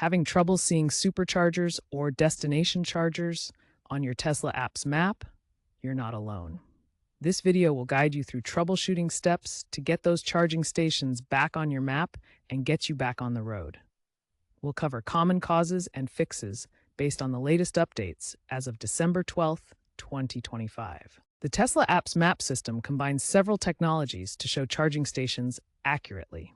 Having trouble seeing superchargers or destination chargers on your Tesla app's map? You're not alone. This video will guide you through troubleshooting steps to get those charging stations back on your map and get you back on the road. We'll cover common causes and fixes based on the latest updates as of December 12th, 2025. The Tesla app's map system combines several technologies to show charging stations accurately.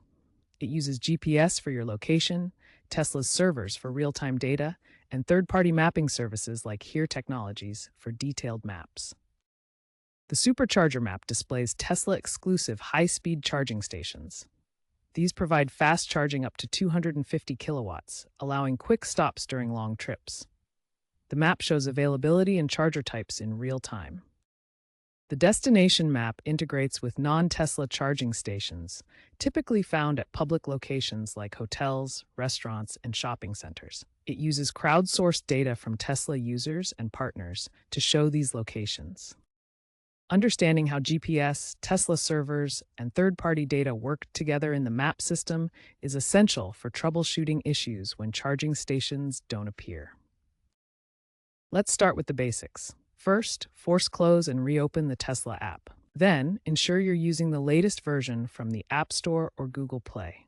It uses GPS for your location, Tesla's servers for real-time data, and third-party mapping services like Here Technologies for detailed maps. The Supercharger map displays Tesla-exclusive high-speed charging stations. These provide fast charging up to 250 kilowatts, allowing quick stops during long trips. The map shows availability and charger types in real time. The destination map integrates with non-Tesla charging stations, typically found at public locations like hotels, restaurants, and shopping centers. It uses crowdsourced data from Tesla users and partners to show these locations. Understanding how GPS, Tesla servers, and third-party data work together in the map system is essential for troubleshooting issues when charging stations don't appear. Let's start with the basics. First, force close and reopen the Tesla app. Then, ensure you're using the latest version from the App Store or Google Play.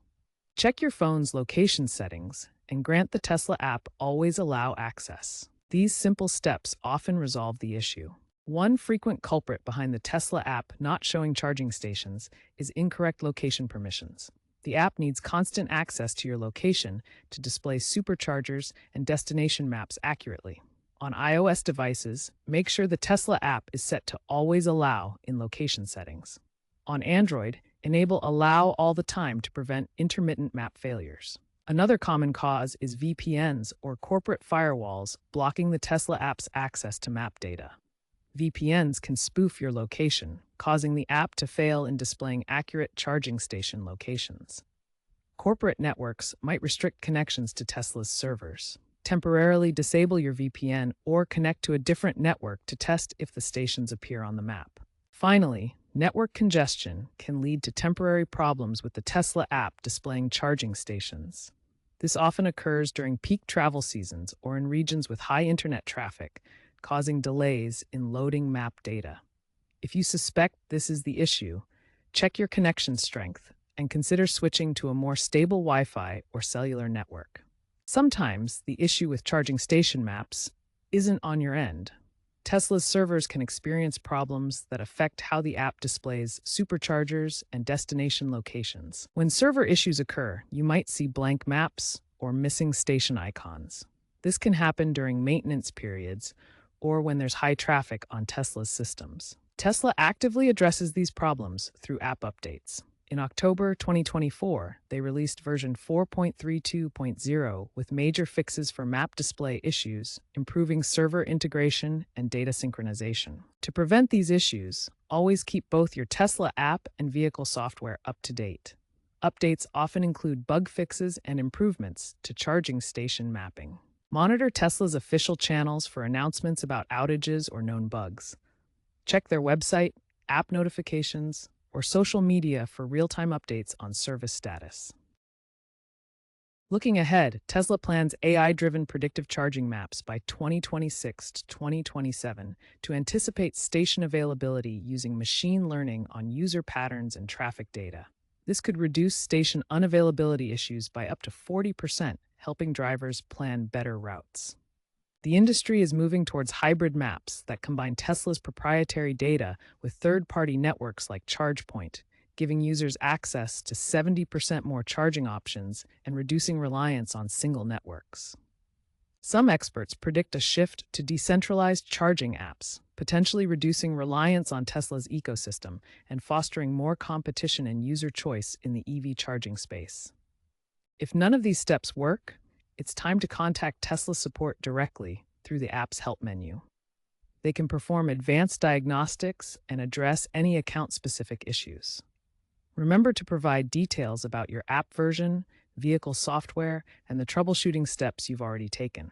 Check your phone's location settings and grant the Tesla app Always Allow access. These simple steps often resolve the issue. One frequent culprit behind the Tesla app not showing charging stations is incorrect location permissions. The app needs constant access to your location to display superchargers and destination maps accurately. On iOS devices, make sure the Tesla app is set to Always Allow in location settings. On Android, enable Allow all the time to prevent intermittent map failures. Another common cause is VPNs or corporate firewalls blocking the Tesla app's access to map data. VPNs can spoof your location, causing the app to fail in displaying accurate charging station locations. Corporate networks might restrict connections to Tesla's servers. Temporarily disable your VPN or connect to a different network to test if the stations appear on the map. Finally, network congestion can lead to temporary problems with the Tesla app displaying charging stations. This often occurs during peak travel seasons or in regions with high internet traffic, causing delays in loading map data. If you suspect this is the issue, check your connection strength and consider switching to a more stable Wi-Fi or cellular network. Sometimes the issue with charging station maps isn't on your end. Tesla's servers can experience problems that affect how the app displays superchargers and destination locations. When server issues occur, you might see blank maps or missing station icons. This can happen during maintenance periods or when there's high traffic on Tesla's systems. Tesla actively addresses these problems through app updates. In October 2024, they released version 4.32.0 with major fixes for map display issues, improving server integration and data synchronization. To prevent these issues, always keep both your Tesla app and vehicle software up to date. Updates often include bug fixes and improvements to charging station mapping. Monitor Tesla's official channels for announcements about outages or known bugs. Check their website, app notifications, or social media for real-time updates on service status. Looking ahead, Tesla plans AI-driven predictive charging maps by 2026 to 2027 to anticipate station availability using machine learning on user patterns and traffic data. This could reduce station unavailability issues by up to 40%, helping drivers plan better routes. The industry is moving towards hybrid maps that combine Tesla's proprietary data with third-party networks like ChargePoint, giving users access to 70% more charging options and reducing reliance on single networks. Some experts predict a shift to decentralized charging apps, potentially reducing reliance on Tesla's ecosystem and fostering more competition and user choice in the EV charging space. If none of these steps work, it's time to contact Tesla support directly through the app's help menu. They can perform advanced diagnostics and address any account-specific issues. Remember to provide details about your app version, vehicle software, and the troubleshooting steps you've already taken.